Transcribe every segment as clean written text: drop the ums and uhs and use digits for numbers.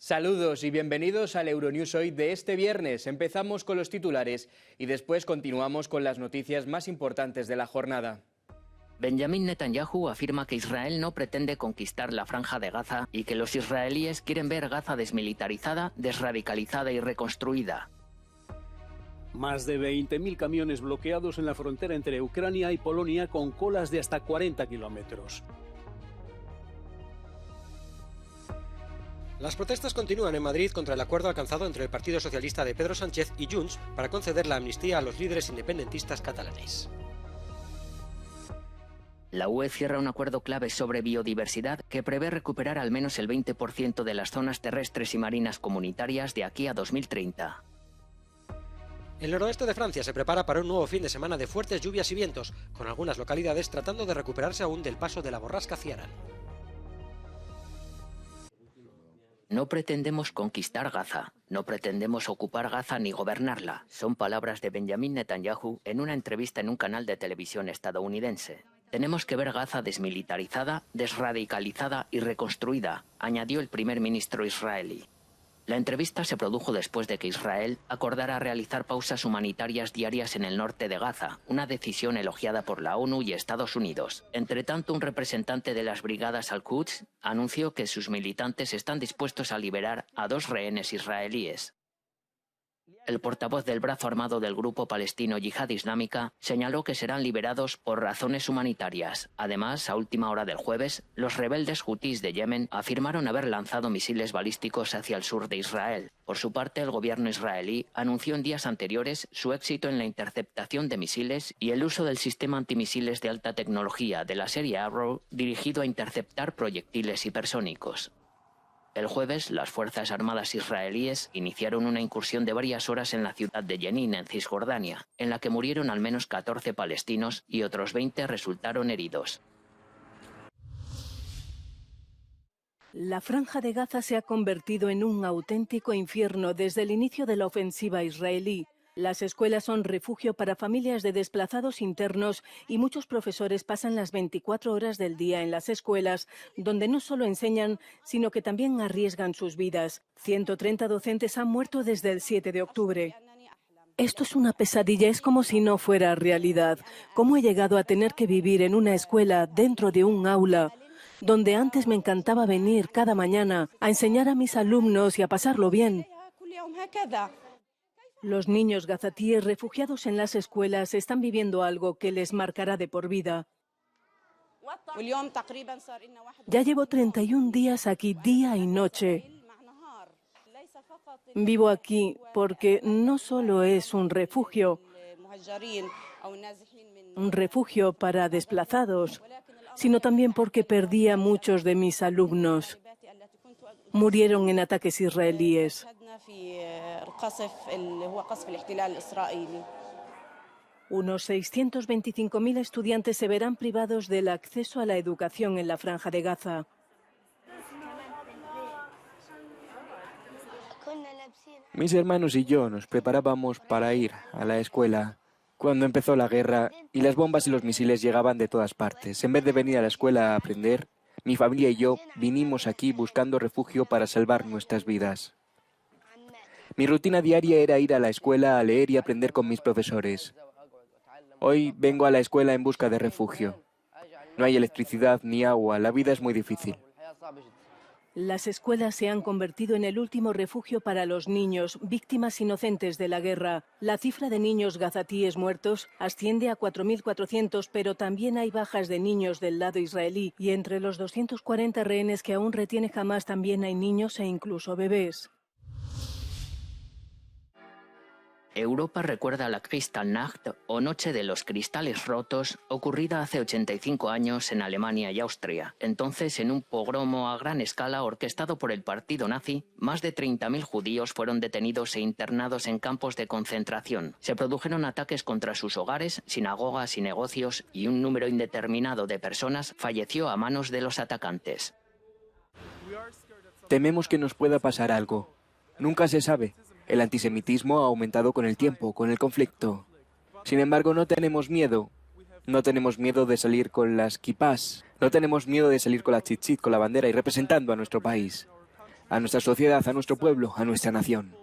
Saludos y bienvenidos al Euronews Hoy de este viernes. Empezamos con los titulares y después continuamos con las noticias más importantes de la jornada. Benjamin Netanyahu afirma que Israel no pretende conquistar la Franja de Gaza y que los israelíes quieren ver Gaza desmilitarizada, desradicalizada y reconstruida. Más de 20.000 camiones bloqueados en la frontera entre Ucrania y Polonia con colas de hasta 40 kilómetros. Las protestas continúan en Madrid contra el acuerdo alcanzado entre el Partido Socialista de Pedro Sánchez y Junts para conceder la amnistía a los líderes independentistas catalanes. La UE cierra un acuerdo clave sobre biodiversidad que prevé recuperar al menos el 20% de las zonas terrestres y marinas comunitarias de aquí a 2030. El noroeste de Francia se prepara para un nuevo fin de semana de fuertes lluvias y vientos, con algunas localidades tratando de recuperarse aún del paso de la borrasca Ciarán. No pretendemos conquistar Gaza, no pretendemos ocupar Gaza ni gobernarla. Son palabras de Benjamin Netanyahu en una entrevista en un canal de televisión estadounidense. Tenemos que ver Gaza desmilitarizada, desradicalizada y reconstruida, añadió el primer ministro israelí. La entrevista se produjo después de que Israel acordara realizar pausas humanitarias diarias en el norte de Gaza, una decisión elogiada por la ONU y Estados Unidos. Entre tanto, un representante de las brigadas Al-Quds anunció que sus militantes están dispuestos a liberar a 2 rehenes israelíes. El portavoz del brazo armado del grupo palestino Yihad Islámica señaló que serán liberados por razones humanitarias. Además, a última hora del jueves, los rebeldes hutíes de Yemen afirmaron haber lanzado misiles balísticos hacia el sur de Israel. Por su parte, el gobierno israelí anunció en días anteriores su éxito en la interceptación de misiles y el uso del sistema antimisiles de alta tecnología de la serie Arrow dirigido a interceptar proyectiles hipersónicos. El jueves, las Fuerzas Armadas israelíes iniciaron una incursión de varias horas en la ciudad de Jenin, en Cisjordania, en la que murieron al menos 14 palestinos y otros 20 resultaron heridos. La Franja de Gaza se ha convertido en un auténtico infierno desde el inicio de la ofensiva israelí. Las escuelas son refugio para familias de desplazados internos y muchos profesores pasan las 24 horas del día en las escuelas, donde no solo enseñan, sino que también arriesgan sus vidas. 130 docentes han muerto desde el 7 de octubre. Esto es una pesadilla, es como si no fuera realidad. ¿Cómo he llegado a tener que vivir en una escuela, dentro de un aula, donde antes me encantaba venir cada mañana a enseñar a mis alumnos y a pasarlo bien? Los niños gazatíes refugiados en las escuelas están viviendo algo que les marcará de por vida. Ya llevo 31 días aquí, día y noche. Vivo aquí porque no solo es un refugio para desplazados, sino también porque perdí a muchos de mis alumnos. Murieron en ataques israelíes. Unos 625.000 estudiantes se verán privados del acceso a la educación en la Franja de Gaza. Mis hermanos y yo nos preparábamos para ir a la escuela cuando empezó la guerra y las bombas y los misiles llegaban de todas partes. En vez de venir a la escuela a aprender, mi familia y yo vinimos aquí buscando refugio para salvar nuestras vidas. Mi rutina diaria era ir a la escuela a leer y aprender con mis profesores. Hoy vengo a la escuela en busca de refugio. No hay electricidad ni agua, la vida es muy difícil. Las escuelas se han convertido en el último refugio para los niños, víctimas inocentes de la guerra. La cifra de niños gazatíes muertos asciende a 4.400, pero también hay bajas de niños del lado israelí. Y entre los 240 rehenes que aún retiene Hamás también hay niños e incluso bebés. Europa recuerda la Kristallnacht o Noche de los Cristales Rotos, ocurrida hace 85 años en Alemania y Austria. Entonces, en un pogromo a gran escala orquestado por el partido nazi, más de 30.000 judíos fueron detenidos e internados en campos de concentración. Se produjeron ataques contra sus hogares, sinagogas y negocios, y un número indeterminado de personas falleció a manos de los atacantes. Tememos que nos pueda pasar algo. Nunca se sabe. El antisemitismo ha aumentado con el tiempo, con el conflicto. Sin embargo, no tenemos miedo. No tenemos miedo de salir con las kipás. No tenemos miedo de salir con la tzitzit, con la bandera y representando a nuestro país. a nuestra sociedad, a nuestro pueblo, a nuestra nación.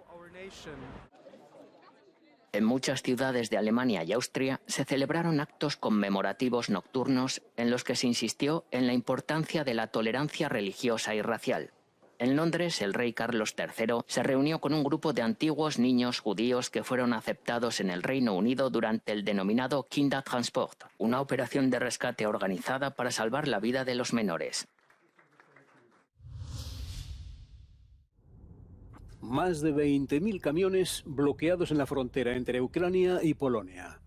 En muchas ciudades de Alemania y Austria se celebraron actos conmemorativos nocturnos en los que se insistió en la importancia de la tolerancia religiosa y racial. En Londres, el rey Carlos III se reunió con un grupo de antiguos niños judíos que fueron aceptados en el Reino Unido durante el denominado Kindertransport, una operación de rescate organizada para salvar la vida de los menores. Más de 20.000 camiones bloqueados en la frontera entre Ucrania y Polonia.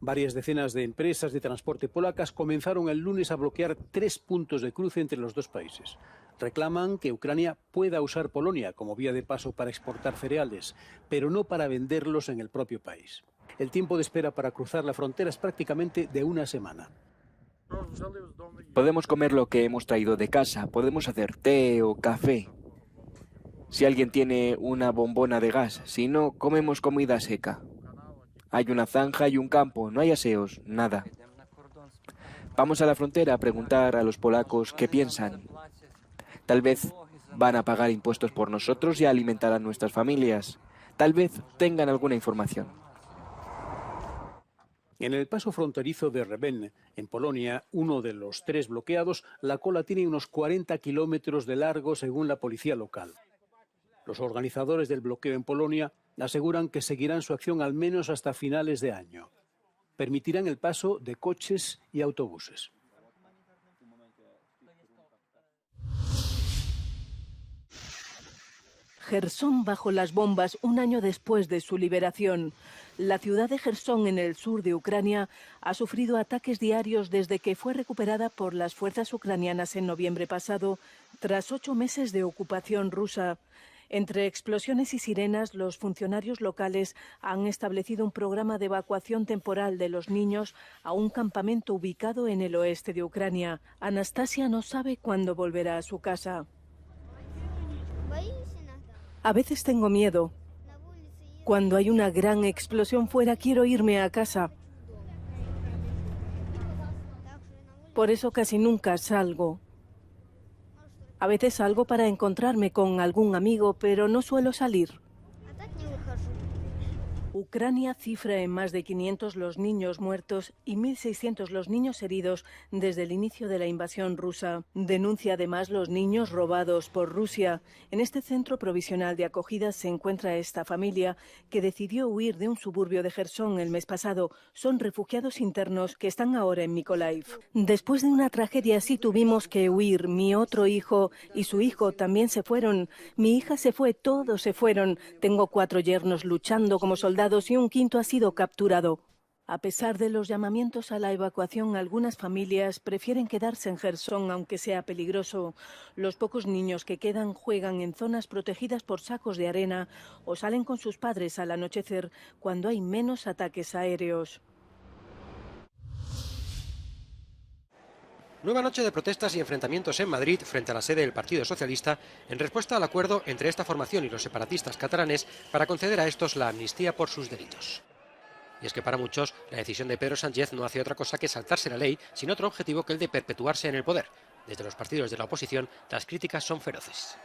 Varias decenas de empresas de transporte polacas comenzaron el lunes a bloquear 3 puntos de cruce entre los dos países. Reclaman que Ucrania pueda usar Polonia como vía de paso para exportar cereales, pero no para venderlos en el propio país. El tiempo de espera para cruzar la frontera es prácticamente de una semana. Podemos comer lo que hemos traído de casa, podemos hacer té o café. Si alguien tiene una bombona de gas, si no, comemos comida seca. Hay una zanja y un campo, no hay aseos, nada. Vamos a la frontera a preguntar a los polacos qué piensan. Tal vez van a pagar impuestos por nosotros y a alimentar a nuestras familias. Tal vez tengan alguna información. En el paso fronterizo de Rebenne, en Polonia, uno de los 3 bloqueados, la cola tiene unos 40 kilómetros de largo según la policía local. Los organizadores del bloqueo en Polonia aseguran que seguirán su acción al menos hasta finales de año. Permitirán el paso de coches y autobuses. Jersón bajo las bombas un año después de su liberación. La ciudad de Jersón, en el sur de Ucrania, ha sufrido ataques diarios desde que fue recuperada por las fuerzas ucranianas en noviembre pasado, tras 8 meses de ocupación rusa. Entre explosiones y sirenas, los funcionarios locales han establecido un programa de evacuación temporal de los niños a un campamento ubicado en el oeste de Ucrania. Anastasia no sabe cuándo volverá a su casa. A veces tengo miedo. Cuando hay una gran explosión fuera, quiero irme a casa. Por eso casi nunca salgo. A veces salgo para encontrarme con algún amigo, pero no suelo salir. Ucrania cifra en más de 500 los niños muertos y 1.600 los niños heridos desde el inicio de la invasión rusa. Denuncia además los niños robados por Rusia. En este centro provisional de acogida se encuentra esta familia que decidió huir de un suburbio de Jersón el mes pasado. Son refugiados internos que están ahora en Mykolaiv. Después de una tragedia así tuvimos que huir. Mi otro hijo y su hijo también se fueron. Mi hija se fue, todos se fueron. Tengo 4 yernos luchando como soldados y un quinto ha sido capturado. A pesar de los llamamientos a la evacuación, algunas familias prefieren quedarse en Jersón, aunque sea peligroso. Los pocos niños que quedan juegan en zonas protegidas por sacos de arena o salen con sus padres al anochecer, cuando hay menos ataques aéreos. Nueva noche de protestas y enfrentamientos en Madrid frente a la sede del Partido Socialista en respuesta al acuerdo entre esta formación y los separatistas catalanes para conceder a estos la amnistía por sus delitos. Y es que para muchos la decisión de Pedro Sánchez no hace otra cosa que saltarse la ley sin otro objetivo que el de perpetuarse en el poder. Desde los partidos de la oposición las críticas son feroces.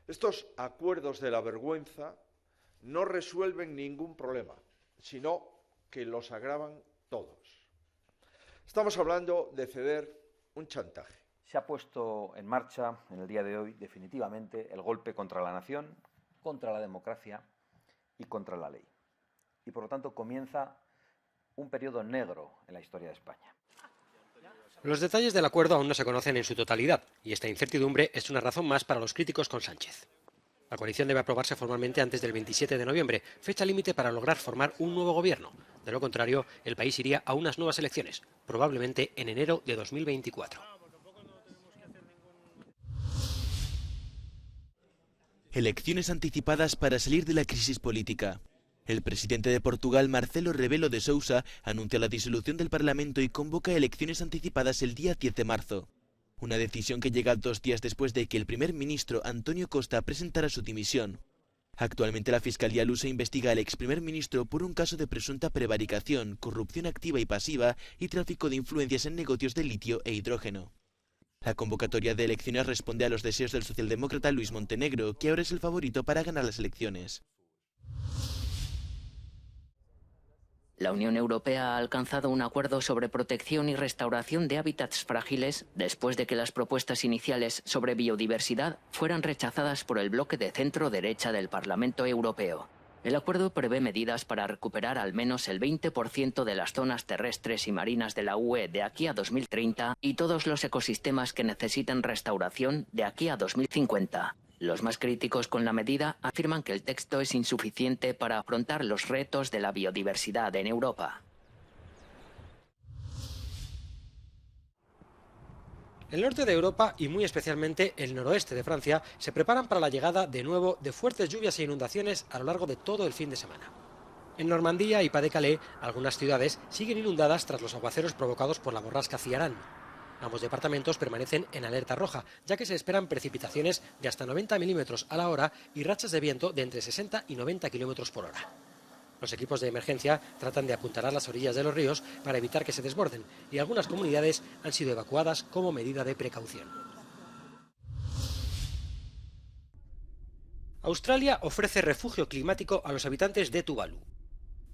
Estos acuerdos de la vergüenza no resuelven ningún problema, sino que los agravan todos. Estamos hablando de ceder un chantaje. Se ha puesto en marcha en el día de hoy definitivamente el golpe contra la nación, contra la democracia y contra la ley. Y por lo tanto comienza un periodo negro en la historia de España. Los detalles del acuerdo aún no se conocen en su totalidad y esta incertidumbre es una razón más para los críticos con Sánchez. La coalición debe aprobarse formalmente antes del 27 de noviembre, fecha límite para lograr formar un nuevo gobierno. De lo contrario, el país iría a unas nuevas elecciones, probablemente en enero de 2024. Elecciones anticipadas para salir de la crisis política. El presidente de Portugal, Marcelo Rebelo de Sousa, anuncia la disolución del Parlamento y convoca elecciones anticipadas el día 10 de marzo. Una decisión que llega 2 días después de que el primer ministro Antonio Costa presentara su dimisión. Actualmente la Fiscalía lusa investiga al ex primer ministro por un caso de presunta prevaricación, corrupción activa y pasiva y tráfico de influencias en negocios de litio e hidrógeno. La convocatoria de elecciones responde a los deseos del socialdemócrata Luis Montenegro, que ahora es el favorito para ganar las elecciones. La Unión Europea ha alcanzado un acuerdo sobre protección y restauración de hábitats frágiles después de que las propuestas iniciales sobre biodiversidad fueran rechazadas por el bloque de centro-derecha del Parlamento Europeo. El acuerdo prevé medidas para recuperar al menos el 20% de las zonas terrestres y marinas de la UE de aquí a 2030 y todos los ecosistemas que necesiten restauración de aquí a 2050. Los más críticos con la medida afirman que el texto es insuficiente para afrontar los retos de la biodiversidad en Europa. El norte de Europa y muy especialmente el noroeste de Francia se preparan para la llegada de nuevo de fuertes lluvias e inundaciones a lo largo de todo el fin de semana. En Normandía y Pas-de-Calais, algunas ciudades siguen inundadas tras los aguaceros provocados por la borrasca Ciarán. Ambos departamentos permanecen en alerta roja, ya que se esperan precipitaciones de hasta 90 milímetros a la hora y rachas de viento de entre 60 y 90 kilómetros por hora. Los equipos de emergencia tratan de apuntalar las orillas de los ríos para evitar que se desborden y algunas comunidades han sido evacuadas como medida de precaución. Australia ofrece refugio climático a los habitantes de Tuvalu.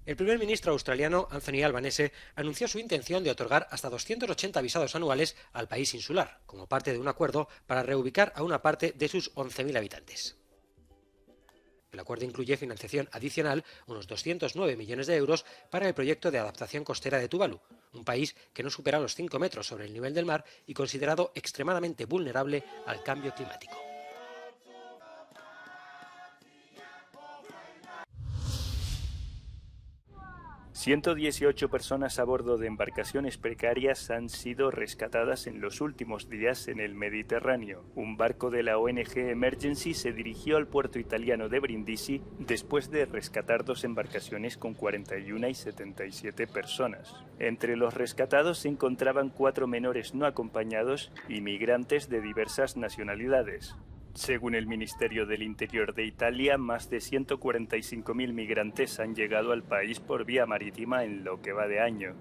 El primer ministro australiano, Anthony Albanese, anunció su intención de otorgar hasta 280 visados anuales al país insular, como parte de un acuerdo para reubicar a una parte de sus 11.000 habitantes. El acuerdo incluye financiación adicional, unos 209 millones de euros, para el proyecto de adaptación costera de Tuvalu, un país que no supera los 5 metros sobre el nivel del mar y considerado extremadamente vulnerable al cambio climático. ...118 personas a bordo de embarcaciones precarias han sido rescatadas en los últimos días en el Mediterráneo. Un barco de la ONG Emergency se dirigió al puerto italiano de Brindisi después de rescatar 2 embarcaciones con 41 y 77 personas. Entre los rescatados se encontraban 4 menores no acompañados y migrantes de diversas nacionalidades. Según el Ministerio del Interior de Italia, más de 145.000 migrantes han llegado al país por vía marítima en lo que va de año.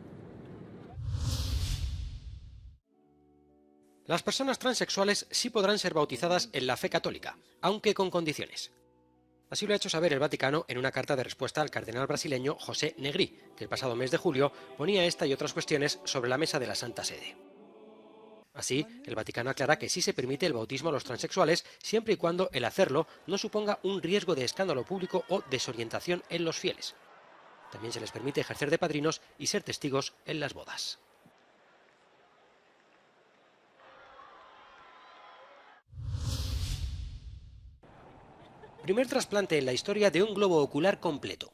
Las personas transexuales sí podrán ser bautizadas en la fe católica, aunque con condiciones. Así lo ha hecho saber el Vaticano en una carta de respuesta al cardenal brasileño José Negri, que el pasado mes de julio ponía esta y otras cuestiones sobre la mesa de la Santa Sede. Así, el Vaticano aclara que sí se permite el bautismo a los transexuales siempre y cuando el hacerlo no suponga un riesgo de escándalo público o desorientación en los fieles. También se les permite ejercer de padrinos y ser testigos en las bodas. Primer trasplante en la historia de un globo ocular completo.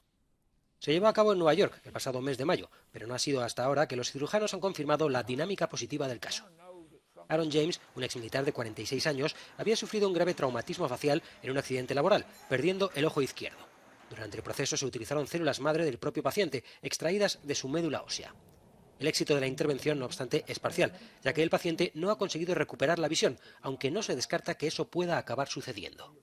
Se llevó a cabo en Nueva York el pasado mes de mayo, pero no ha sido hasta ahora que los cirujanos han confirmado la dinámica positiva del caso. Aaron James, un exmilitar de 46 años, había sufrido un grave traumatismo facial en un accidente laboral, perdiendo el ojo izquierdo. Durante el proceso se utilizaron células madre del propio paciente, extraídas de su médula ósea. El éxito de la intervención, no obstante, es parcial, ya que el paciente no ha conseguido recuperar la visión, aunque no se descarta que eso pueda acabar sucediendo.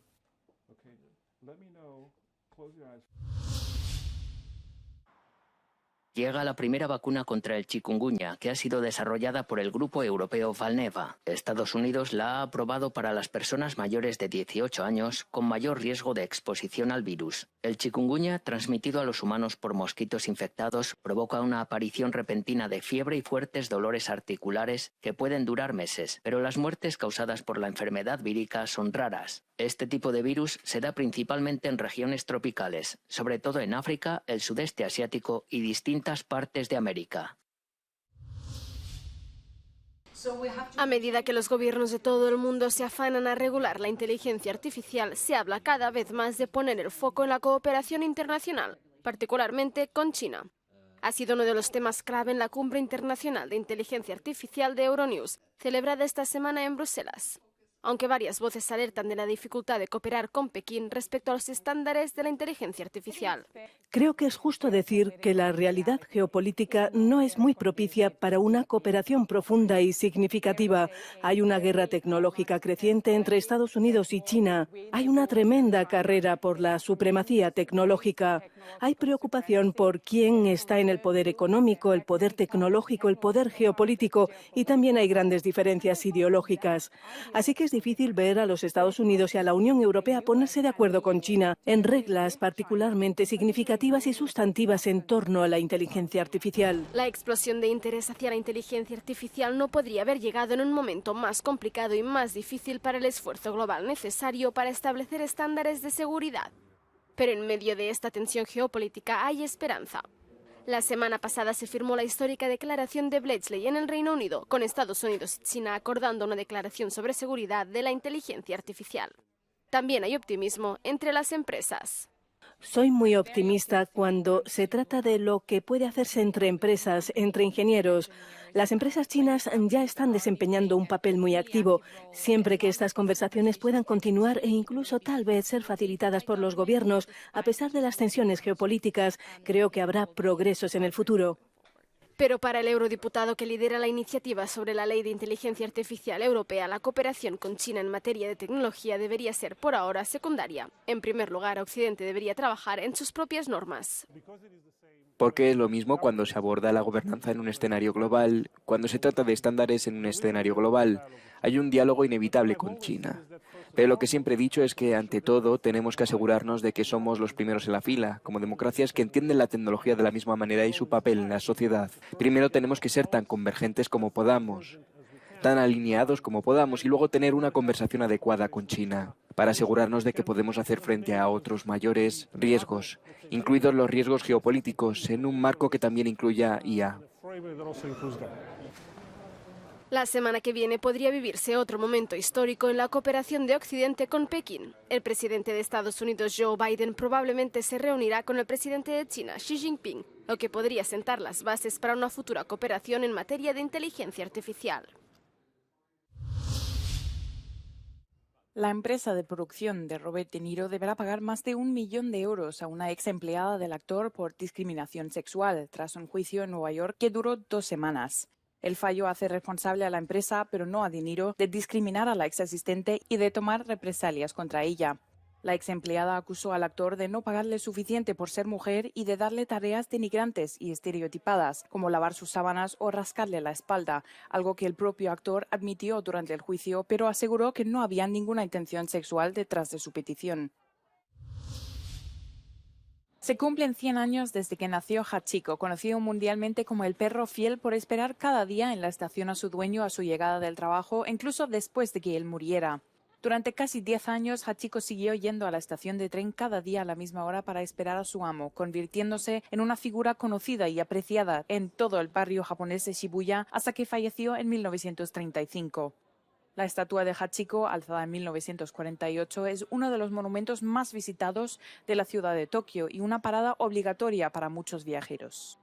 Llega la primera vacuna contra el chikungunya, que ha sido desarrollada por el grupo europeo Valneva. Estados Unidos la ha aprobado para las personas mayores de 18 años con mayor riesgo de exposición al virus. El chikungunya, transmitido a los humanos por mosquitos infectados, provoca una aparición repentina de fiebre y fuertes dolores articulares que pueden durar meses, pero las muertes causadas por la enfermedad vírica son raras. Este tipo de virus se da principalmente en regiones tropicales, sobre todo en África, el sudeste asiático y distintas partes de América. A medida que los gobiernos de todo el mundo se afanan a regular la inteligencia artificial, se habla cada vez más de poner el foco en la cooperación internacional, particularmente con China. Ha sido uno de los temas clave en la Cumbre Internacional de Inteligencia Artificial de Euronews, celebrada esta semana en Bruselas. aunque varias voces alertan de la dificultad de cooperar con Pekín respecto a los estándares de la inteligencia artificial. Creo que es justo decir que la realidad geopolítica no es muy propicia para una cooperación profunda y significativa. Hay una guerra tecnológica creciente entre Estados Unidos y China. Hay una tremenda carrera por la supremacía tecnológica. Hay preocupación por quién está en el poder económico, el poder tecnológico, el poder geopolítico, y también hay grandes diferencias ideológicas. Así que es difícil ver a los Estados Unidos y a la Unión Europea ponerse de acuerdo con China en reglas particularmente significativas y sustantivas en torno a la inteligencia artificial. La explosión de interés hacia la inteligencia artificial no podría haber llegado en un momento más complicado y más difícil para el esfuerzo global necesario para establecer estándares de seguridad. Pero en medio de esta tensión geopolítica hay esperanza. La semana pasada se firmó la histórica declaración de Bletchley en el Reino Unido, con Estados Unidos y China acordando una declaración sobre seguridad de la inteligencia artificial. También hay optimismo entre las empresas. Soy muy optimista cuando se trata de lo que puede hacerse entre empresas, entre ingenieros. Las empresas chinas ya están desempeñando un papel muy activo, siempre que estas conversaciones puedan continuar e incluso tal vez ser facilitadas por los gobiernos. A pesar de las tensiones geopolíticas, creo que habrá progresos en el futuro. Pero para el eurodiputado que lidera la iniciativa sobre la Ley de Inteligencia Artificial Europea, la cooperación con China en materia de tecnología debería ser por ahora secundaria. En primer lugar, Occidente debería trabajar en sus propias normas. Porque es lo mismo cuando se aborda la gobernanza en un escenario global, cuando se trata de estándares en un escenario global. Hay un diálogo inevitable con China. Pero lo que siempre he dicho es que, ante todo, tenemos que asegurarnos de que somos los primeros en la fila, como democracias que entienden la tecnología de la misma manera y su papel en la sociedad. Primero tenemos que ser tan convergentes como podamos, tan alineados como podamos, y luego tener una conversación adecuada con China, para asegurarnos de que podemos hacer frente a otros mayores riesgos, incluidos los riesgos geopolíticos, en un marco que también incluya IA. La semana que viene podría vivirse otro momento histórico en la cooperación de Occidente con Pekín. El presidente de Estados Unidos, Joe Biden, probablemente se reunirá con el presidente de China, Xi Jinping, lo que podría sentar las bases para una futura cooperación en materia de inteligencia artificial. La empresa de producción de Robert De Niro deberá pagar más de 1 millón de euros a una ex empleada del actor por discriminación sexual, tras un juicio en Nueva York que duró 2 semanas. El fallo hace responsable a la empresa, pero no a De Niro, de discriminar a la ex asistente y de tomar represalias contra ella. La ex empleada acusó al actor de no pagarle suficiente por ser mujer y de darle tareas denigrantes y estereotipadas, como lavar sus sábanas o rascarle la espalda, algo que el propio actor admitió durante el juicio, pero aseguró que no había ninguna intención sexual detrás de su petición. Se cumplen 100 años desde que nació Hachiko, conocido mundialmente como el perro fiel por esperar cada día en la estación a su dueño a su llegada del trabajo, incluso después de que él muriera. Durante casi 10 años, Hachiko siguió yendo a la estación de tren cada día a la misma hora para esperar a su amo, convirtiéndose en una figura conocida y apreciada en todo el barrio japonés de Shibuya hasta que falleció en 1935. La estatua de Hachiko, alzada en 1948, es uno de los monumentos más visitados de la ciudad de Tokio y una parada obligatoria para muchos viajeros.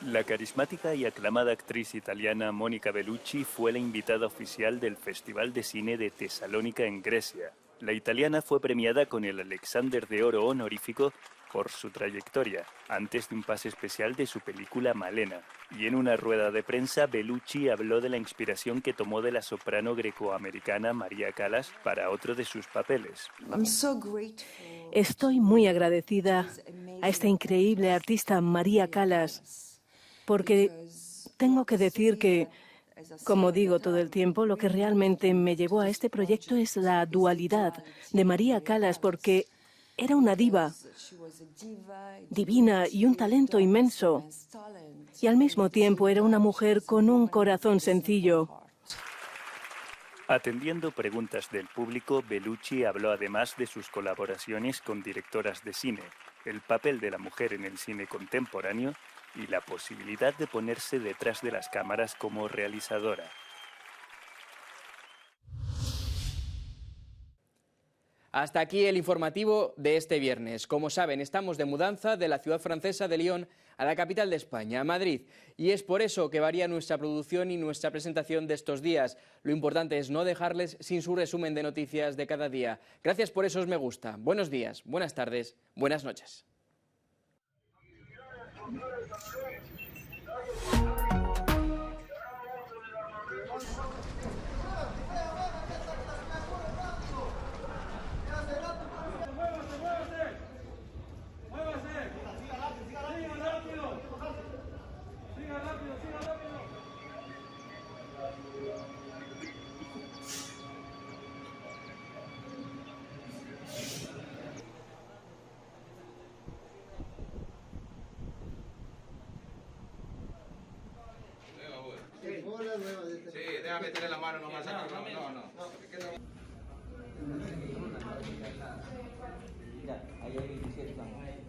La carismática y aclamada actriz italiana Monica Bellucci fue la invitada oficial del Festival de Cine de Tesalónica en Grecia. La italiana fue premiada con el Alexander de Oro honorífico por su trayectoria, antes de un pase especial de su película Malena. Y en una rueda de prensa, Bellucci habló de la inspiración que tomó de la soprano grecoamericana María Callas para otro de sus papeles. Estoy muy agradecida a esta increíble artista María Callas, porque tengo que decir que, como digo todo el tiempo, lo que realmente me llevó a este proyecto es la dualidad de María Callas, porque era una diva, divina y un talento inmenso. Y al mismo tiempo era una mujer con un corazón sencillo. Atendiendo preguntas del público, Bellucci habló además de sus colaboraciones con directoras de cine, el papel de la mujer en el cine contemporáneo y la posibilidad de ponerse detrás de las cámaras como realizadora. Hasta aquí el informativo de este viernes. Como saben, estamos de mudanza de la ciudad francesa de Lyon a la capital de España, Madrid. Y es por eso que varía nuestra producción y nuestra presentación de estos días. Lo importante es no dejarles sin su resumen de noticias de cada día. Gracias por esos me gusta. Buenos días, buenas tardes, buenas noches. Sí, déjame meterle la mano nomás. No. Mira, ahí hay 27 también.